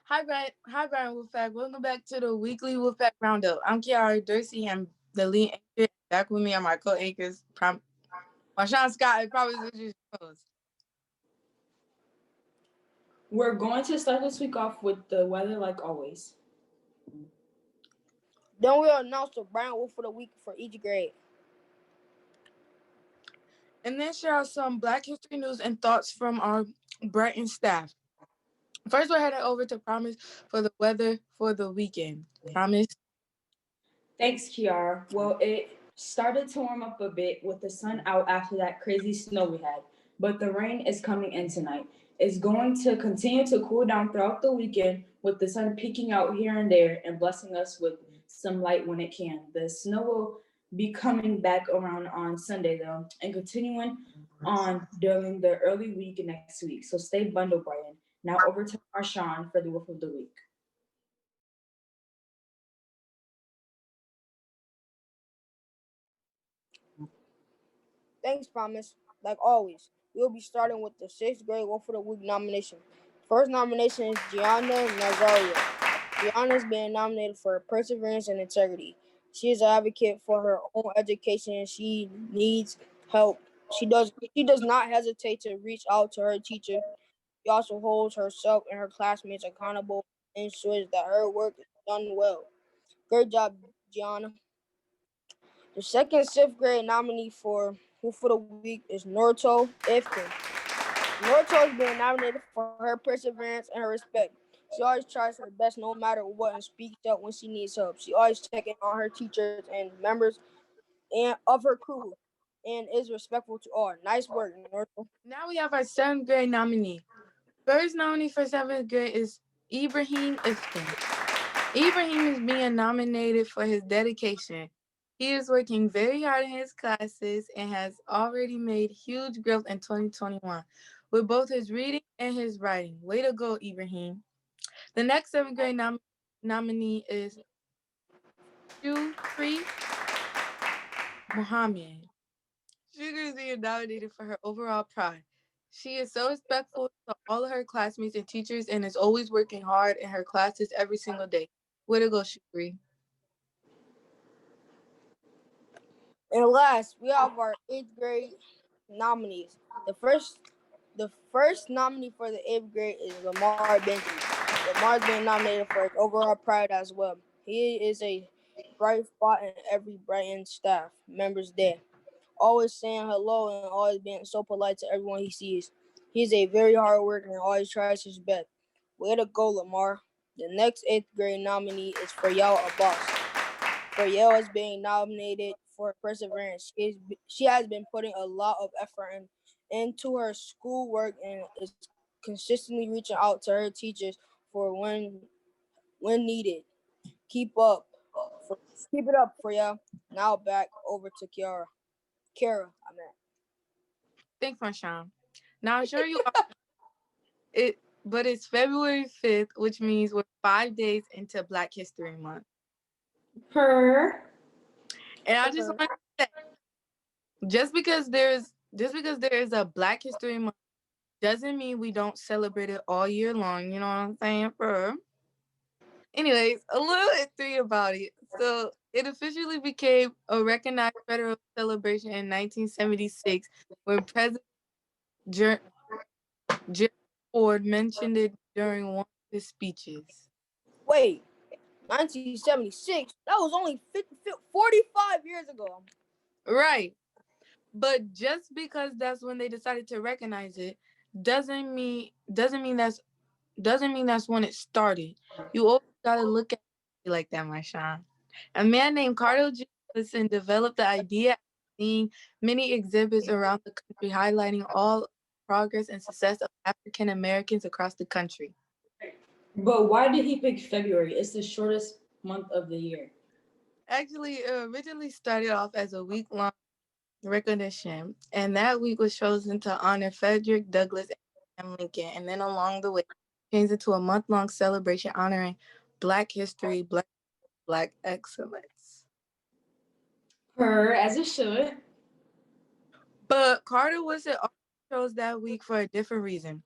Hi, Brian Wolfpack. Welcome back to the weekly Wolfpack Roundup. I'm Kiara Dorsey. I'm the lead anchor. Back with me are my co-anchors, Marshawn Scott, and probably Lucius Rose. We're going to start this week off with the weather like always. Then we'll announce the Brian Wolf for the week for each grade. And then share out some Black History news and thoughts from our Brighton staff. First, we're heading over to Promise for the weather for the weekend. Promise. Thanks, Kiara. Well, it started to warm up a bit with the sun out after that crazy snow we had, but the rain is coming in tonight. It's going to continue to cool down throughout the weekend with the sun peeking out here and there and blessing us with some light when it can. The snow will be coming back around on Sunday, though, and continuing on during the early week next week. So stay bundled, Brian. Now over to Marshawn for the Wolf of the Week. Thanks, Promise. Like always, we'll be starting with the 6th grade Wolf of the Week nomination. First nomination is Gianna Nazario. Gianna is being nominated for perseverance and integrity. She is an advocate for her own education and she needs help. She does not hesitate to reach out to her teacher. She also holds herself and her classmates accountable and ensures that her work is done well. Great job, Gianna. The second 6th grade nominee for Who for the Week is Norto Ifkin. Norto is being nominated for her perseverance and her respect. She always tries her best no matter what and speaks up when she needs help. She always checks in on her teachers and members and of her crew and is respectful to all. Nice work, Norto. Now we have our 7th grade nominee. First nominee for 7th grade is Ibrahim Iftin. Ibrahim is being nominated for his dedication. He is working very hard in his classes and has already made huge growth in 2021 with both his reading and his writing. Way to go, Ibrahim. The next 7th grade nominee is Shukri Muhammad. Sugar is being nominated for her overall pride. She is so respectful to all of her classmates and teachers and is always working hard in her classes every single day. Way to go, Shukri. And last, we have our 8th grade nominees. The first nominee for the 8th grade is Lamar Benji. Lamar's been nominated for his overall pride as well. He is a bright spot in every Brighton staff members day, always saying hello and always being so polite to everyone he sees. He's a very hard worker and always tries his best. Way to go, Lamar. The next 8th grade nominee is Frayel Abbas. Frayel is being nominated for perseverance. She has been putting a lot of effort into her schoolwork and is consistently reaching out to her teachers for when needed. Keep up, for, keep it up, Freya. Now back over to Kiara. Kara, I meant. Thanks, Marshawn. Now, I'm sure you are it, but it's February 5th, which means we're 5 days into Black History Month. Per. And I just want to say, just because there is a Black History Month doesn't mean we don't celebrate it all year long. You know what I'm saying? Anyways, a little history about it. So it officially became a recognized federal celebration in 1976 when President Ger- Gerald Ford mentioned it during one of his speeches. Wait, 1976? That was only 45 years ago. Right. But just because that's when they decided to recognize it doesn't mean that's when it started. You always gotta look at it like that, my Sean. A man named Carter G. Woodson developed the idea of seeing many exhibits around the country highlighting all progress and success of African Americans across the country. But why did he pick February? It's the shortest month of the year. Actually, it originally started off as a week-long recognition, and that week was chosen to honor Frederick Douglass and Abraham Lincoln, and then along the way, changed into a month-long celebration honoring Black history, Black excellence. Per, as it should. But Carter Woodson also chose that week for a different reason.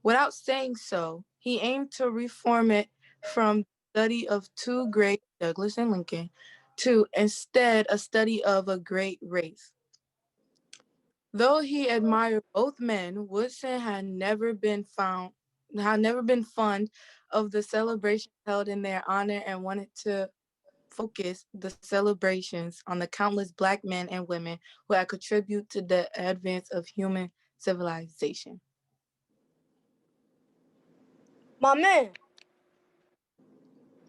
Without saying so, He aimed to reform it from study of two great Douglas and Lincoln to instead a study of a great race. Though he admired both men, Woodson had never been fond of the celebrations held in their honor and wanted to focus the celebrations on the countless black men and women who had contributed to the advance of human civilization. My man.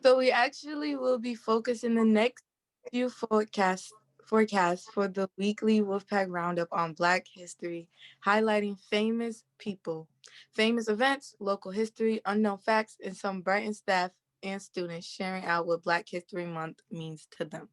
So we actually will be focusing the next few forecasts for the weekly Wolfpack Roundup on Black history, highlighting famous people, famous events, local history, unknown facts, and some Brighton staff and students sharing out what Black History Month means to them.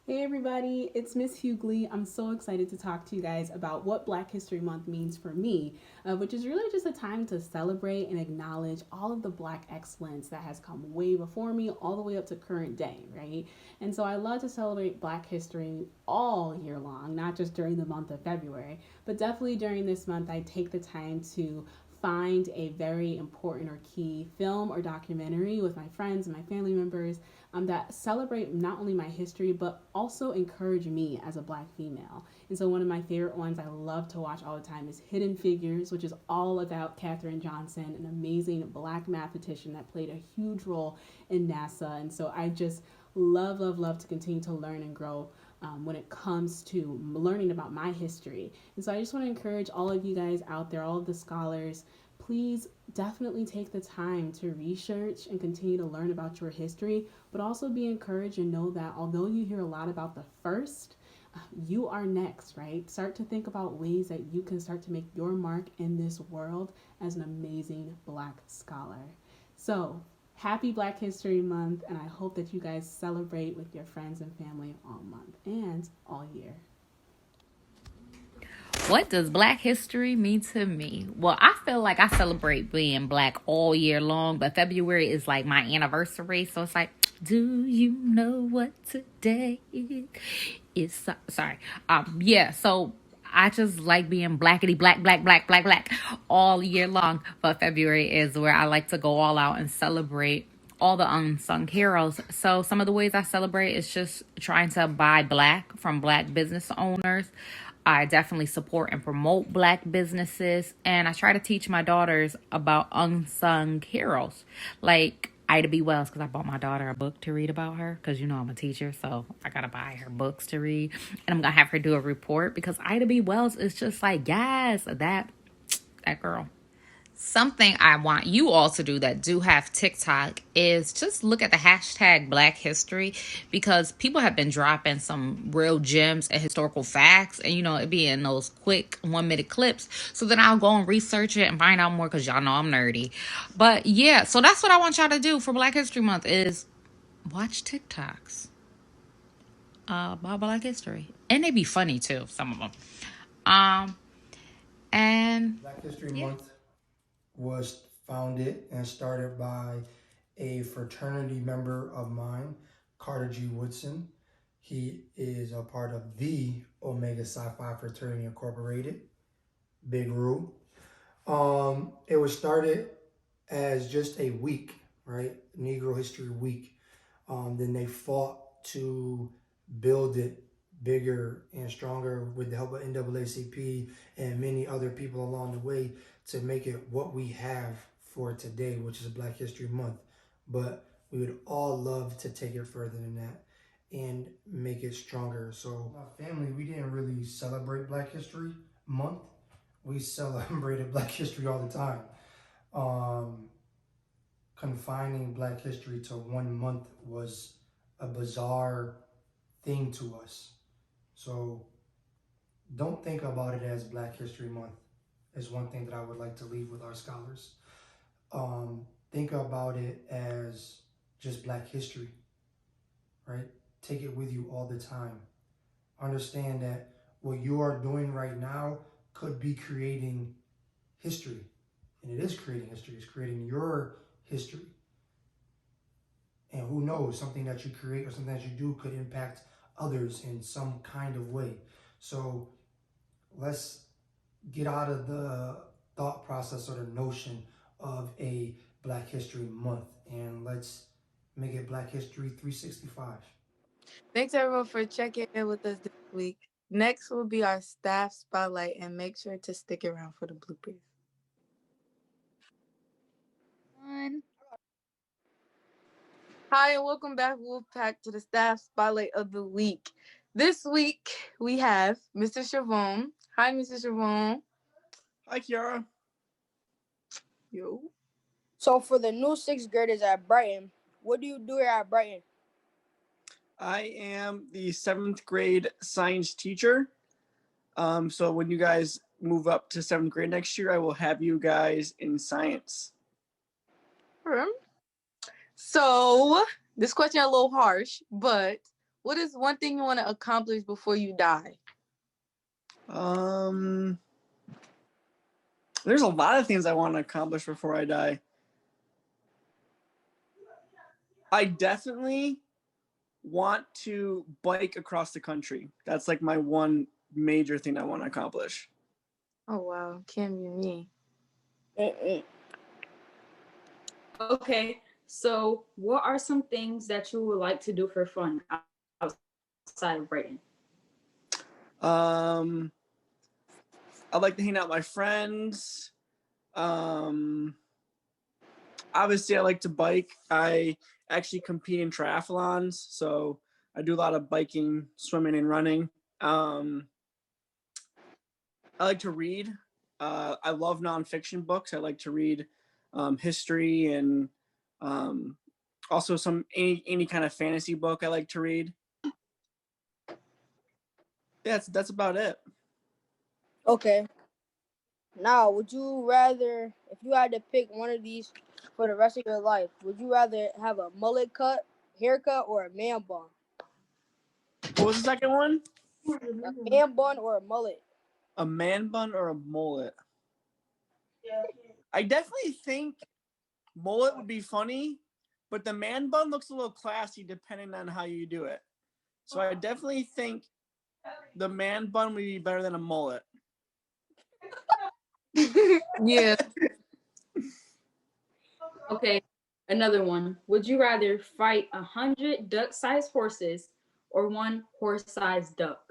Hey everybody, it's Miss Hughley. I'm so excited to talk to you guys about what Black History Month means for me, which is really just a time to celebrate and acknowledge all of the Black excellence that has come way before me, all the way up to current day, right? And so I love to celebrate Black history all year long, not just during the month of February, but definitely during this month, I take the time to find a very important or key film or documentary with my friends and my family members that celebrate not only my history but also encourage me as a Black female. And so one of my favorite ones I love to watch all the time is Hidden Figures, which is all about Katherine Johnson, an amazing Black mathematician that played a huge role in NASA. And so I just love to continue to learn and grow when it comes to learning about my history. And so I just want to encourage all of you guys out there, all of the scholars, please definitely take the time to research and continue to learn about your history, but also be encouraged and know that although you hear a lot about the first, you are next, right? Start to think about ways that you can start to make your mark in this world as an amazing Black scholar. So, happy Black History Month, and I hope that you guys celebrate with your friends and family all month and all year. What does Black history mean to me? Well, I feel like I celebrate being Black all year long, but February is like my anniversary. So it's like, do you know what today is? Sorry. Yeah, so I just like being blackety black all year long. But February is where I like to go all out and celebrate all the unsung heroes. So some of the ways I celebrate is just trying to buy Black from Black business owners. I definitely support and promote Black businesses, and I try to teach my daughters about unsung heroes like Ida B. Wells, because I bought my daughter a book to read about her, because you know I'm a teacher, so I gotta buy her books to read, and I'm gonna have her do a report because Ida B. Wells is just like, yes, that girl. Something I want you all to do that do have TikTok is just look at the hashtag Black History, because people have been dropping some real gems and historical facts, and you know, it be in those quick 1 minute clips. So then I'll go and research it and find out more, because y'all know I'm nerdy. But yeah, so that's what I want y'all to do for Black History Month is watch TikToks about Black history, and they be funny too, some of them. And Black History Month was founded and started by a fraternity member of mine, Carter G. Woodson. He is a part of the Omega Psi Phi Fraternity Incorporated, Big Rule. It was started as just a week, right? Negro History Week. Then they fought to build it bigger and stronger with the help of NAACP and many other people along the way to make it what we have for today, which is Black History Month. But we would all love to take it further than that and make it stronger. So my family, we didn't really celebrate Black History Month. We celebrated Black History all the time. Confining Black history to 1 month was a bizarre thing to us. So don't think about it as Black History Month is one thing that I would like to leave with our scholars. Think about it as just Black history, right? Take it with you all the time. Understand that what you are doing right now could be creating history. And it is creating history. It's creating your history. And who knows, something that you create or something that you do could impact others in some kind of way. So let's get out of the thought process or the notion of a Black History Month, and let's make it Black History 365. Thanks everyone for checking in with us this week. Next will be our staff spotlight, and make sure to stick around for the bloopers. One. Hi, and welcome back, Wolfpack, to the staff spotlight of the week. This week we have Mr. Chavon. Hi, Mr. Chavon. Hi, Kiara. Yo. So for the new sixth graders at Brighton, what do you do here at Brighton? I am the 7th grade science teacher. So when you guys move up to 7th grade next year, I will have you guys in science. So this question a little harsh, but what is one thing you want to accomplish before you die? There's a lot of things I want to accomplish before I die. I definitely want to bike across the country. That's like my one major thing I want to accomplish. Oh wow, can't be me. Okay, so what are some things that you would like to do for fun outside of Brighton? I'd like to hang out with my friends. Obviously, I like to bike. I actually compete in triathlons, so I do a lot of biking, swimming, and running. I like to read. I love nonfiction books. I like to read history and also any kind of fantasy book I like to read. Yeah, that's about it. Okay. Now, would you rather, if you had to pick one of these for the rest of your life, would you rather have a mullet haircut, or a man bun? What was the second one? A man bun or a mullet? A man bun or a mullet? I definitely think mullet would be funny, but the man bun looks a little classy depending on how you do it. So I definitely think the man bun would be better than a mullet. Yeah. Okay, another one. Would you rather fight 100 duck-sized horses or one horse-sized duck?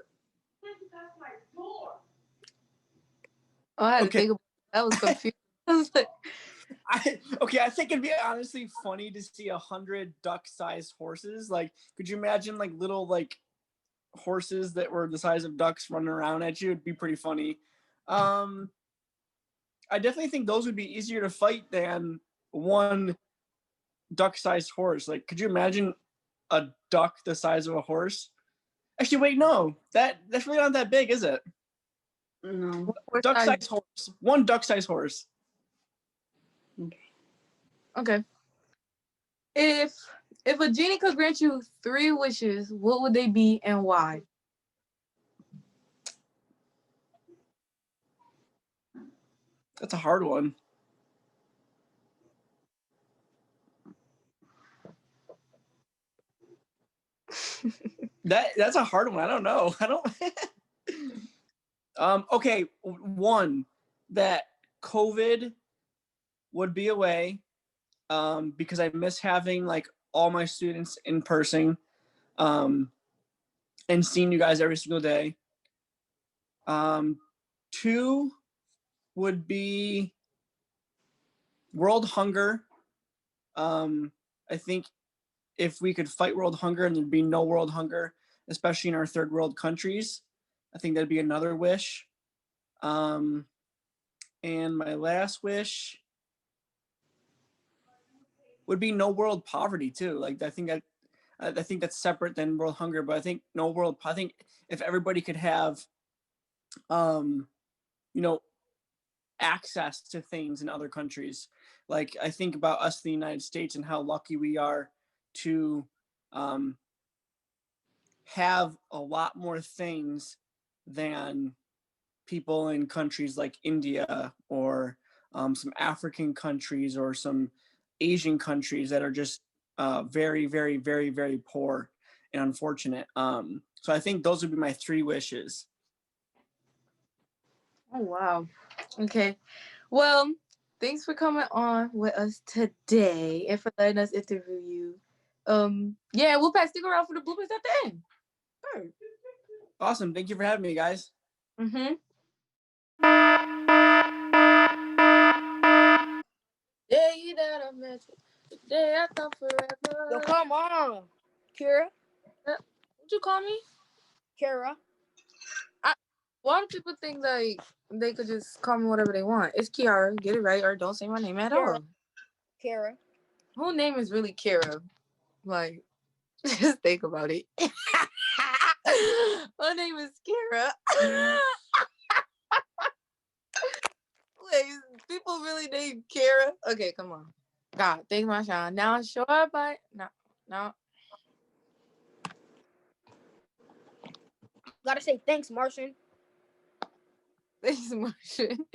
Oh, I had to Okay. think about it. That was confusing. I was like, I think it'd be honestly funny to see 100 duck-sized horses. Like, could you imagine like little like horses that were the size of ducks running around at you? It'd be pretty funny. I definitely think those would be easier to fight than one duck-sized horse. Like, could you imagine a duck the size of a horse? Actually, wait, no. That's really not that big, is it? No. Duck-sized horse. One duck-sized horse. Okay. If a genie could grant you 3 wishes, what would they be and why? That's a hard one. That's a hard one. I don't know. I don't. Okay, one, that COVID would be away, because I miss having like all my students in person, and seeing you guys every single day. Two would be world hunger. I think if we could fight world hunger and there'd be no world hunger, especially in our third world countries, I think that'd be another wish. And my last wish would be no world poverty too. Like I think that's separate than world hunger, but I think I think if everybody could have, you know, access to things in other countries. Like I think about us in the United States and how lucky we are to have a lot more things than people in countries like India or some African countries or some Asian countries that are just very, very, very, very poor and unfortunate. So I think those would be my 3 wishes. Oh wow. Okay. Well, thanks for coming on with us today and for letting us interview you. Yeah, Wolfpack, stick around for the bloopers at the end. Sure. Awesome. Thank you for having me, guys. Mm-hmm. Day that I met you, the day I thought forever. Yo, come on, Kira. What'd you call me? Kira. Why do people think like they could just call me whatever they want? It's Kiara. Get it right, or don't say my name at all. Kira. Whole name is really Kira. Like, just think about it. My name is Kira. Wait, people really name Kira? Okay, come on. God, thank my shine. Now, sure, but no. Gotta say thanks, Martian. Thanks, Martian.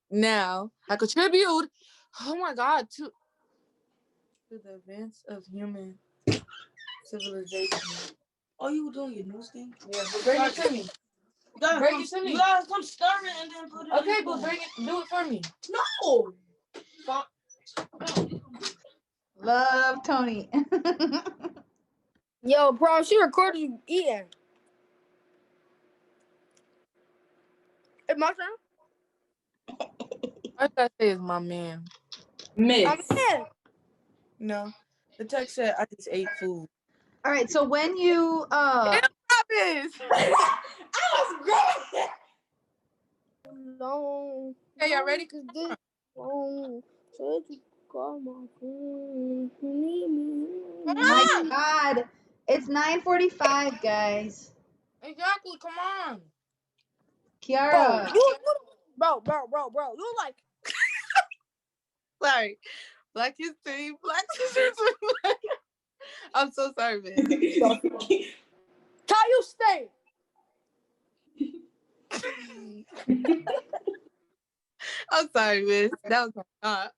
Now, I contribute. Oh my God, to the advance of human civilization. Oh, you were doing your nose thing? Yeah, but bring it to me. You gotta Bring come, it to me. You gotta come stir it and then put it Okay, in. but bring it. Do it for me. No! Love Tony. Yo, bro, she recorded you eating. It's my turn. All I gotta say is my man. Miss. Man. No, the text said I just ate food. All right, so when you This. I was great. Long. Hey, y'all ready? Long. Said you call my phone. You need me. my God, it's 9:45, guys. Exactly. Come on. Kiara. Bro, you like. Sorry. Black history. Black history. I'm so sorry, man. How you stay? I'm sorry, miss. That was my God.